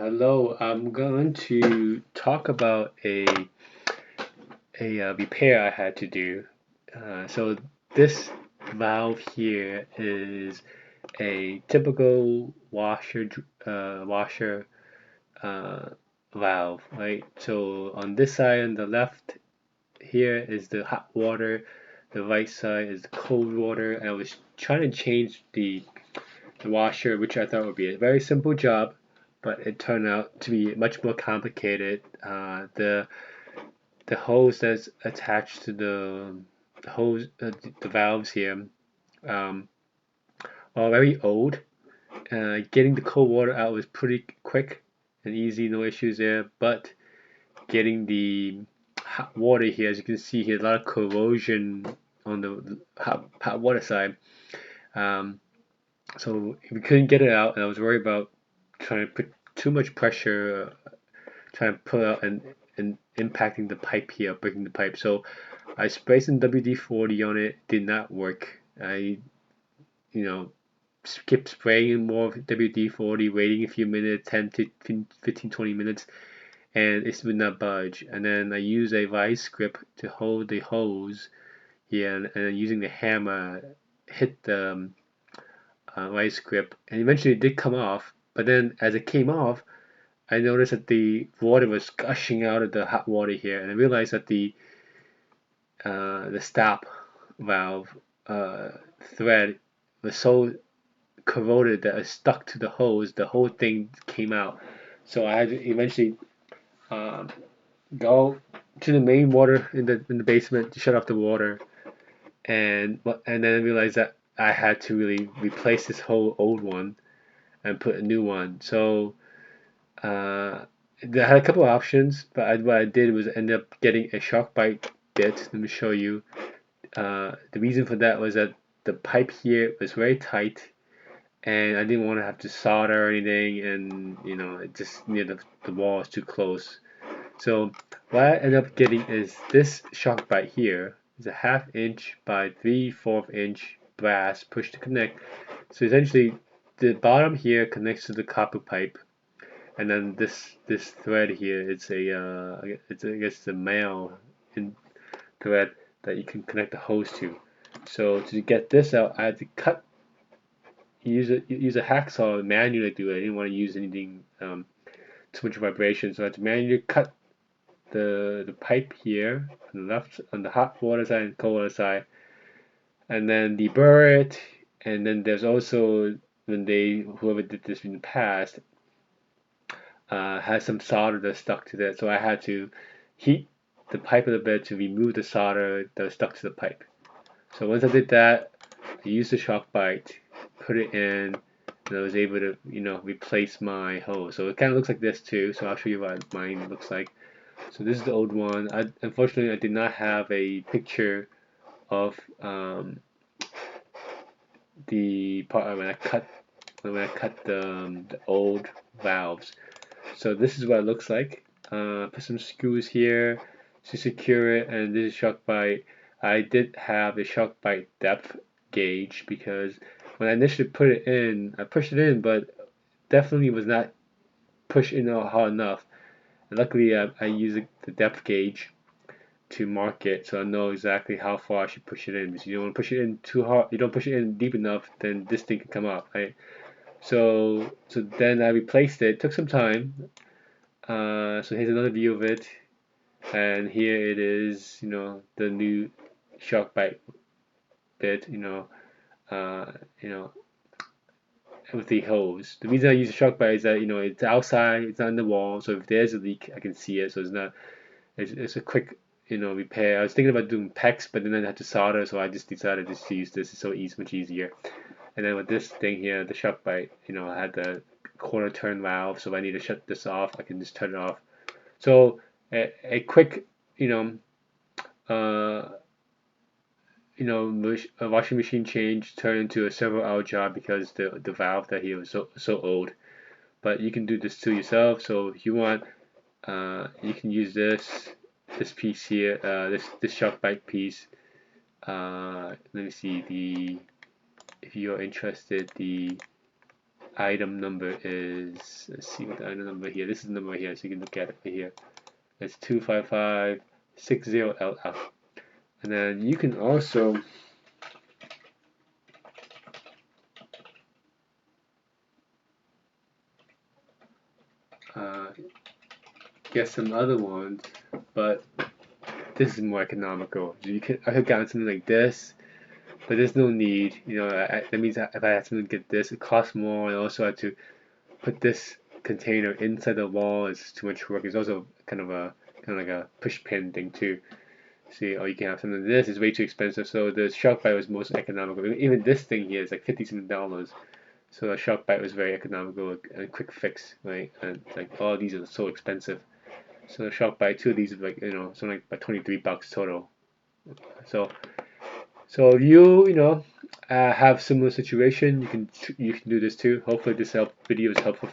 Hello, I'm going to talk about a repair I had to do. So this valve here is a typical washer uh, valve, right? So on this side on the left here is the hot water, the right side is the cold water. And I was trying to change the washer, which I thought would be a very simple job, but it turned out to be much more complicated. The hose that's attached to the hose, the valves here, um, are very old. Getting the cold water out was pretty quick and easy, no issues there. But getting the hot water here, as you can see here, a lot of corrosion on the hot water side. Um, so we couldn't get it out, and I was worried about trying to put too much pressure, trying to pull out and impacting the pipe here, breaking the pipe. So I sprayed some WD-40 on it, did not work. I, you know, kept spraying more WD-40, waiting a few minutes, 10 to 15, 20 minutes, and it would not budge. And then I used a vice grip to hold the hose here, and then using the hammer, hit the vice grip, and eventually it did come off. But then as it came off, I noticed that the water was gushing out of the hot water here, and I realized that the stop valve uh, thread was so corroded that it stuck to the hose. The whole thing came out, so I had to eventually um, go to the main water in the basement to shut off the water, and then I realized that I had to really replace this whole old one and put a new one. So Uh, I had a couple of options, but what I did was end up getting a sharkbite bit. Let me show you. The reason for that was that the pipe here was very tight, and I didn't want to have to solder or anything, and it just near the wall is too close. So what I ended up getting is this sharkbite here. It's a 1/2 inch by 3/4 inch brass push to connect. So essentially, the bottom here connects to the copper pipe, and then this thread here, it's I guess the male in thread that you can connect the hose to. So to get this out, I had to use a hacksaw to manually do it. I didn't want to use anything too much vibration, so I had to manually cut the pipe here on the left, on the hot water side and cold water side, and then deburr it. And then there's also, when whoever did this in the past had some solder that stuck to that, so I had to heat the pipe a little bit to remove the solder that was stuck to the pipe. So once I did that, I used the shock bite, put it in, and I was able to, replace my hose. So it kind of looks like this too. So I'll show you what mine looks like. So this is the old one. Unfortunately, I did not have a picture of the part when I cut the old valves. So this is what it looks like. Put some screws here to secure it, and this is shock bite. I did have a shock bite depth gauge because when I initially put it in, I pushed it in, but definitely was not pushed in hard enough. And luckily, I used the depth gauge to mark it, so I know exactly how far I should push it in. Because you don't want to push it in too hard. You don't push it in deep enough, then this thing can come up, right? So then I replaced it. It took some time. So here's another view of it, and here it is, the new shock bite bit, uh, you know, with the hose. The reason I use a shock bite is that, it's outside, it's not in the wall, so if there's a leak, I can see it, so it's a quick, repair. I was thinking about doing PEX, but then I had to solder, so I just decided just to use this. It's so easy, much easier. And then with this thing here, the shock bite, I had the quarter turn valve, so if I need to shut this off, I can just turn it off. So a quick, uh, a washing machine change turned into a several hour job because the valve that here was so old. But you can do this to yourself. So if you want, you can use this piece here, this shock bite piece. Let me see if you are interested, item number is, let's see what the item number here, this is the number here, so you can look at it right here. It's 25560LF. And then you can also get some other ones, but this is more economical. I could gotten something like this, but there's no need. That means that if I had something to get this, it costs more. And also had to put this container inside the wall. It's too much work. It's also kind of like a push pin thing too. See, or you can have something. This is way too expensive. So the sharkbite was most economical. Even this thing here is like $50 something. So the sharkbite was very economical and quick fix, right? And like all these are so expensive. So the sharkbite, two of these are like something like about $23 total. So if you have similar situation, you can do this too. Hopefully this video is helpful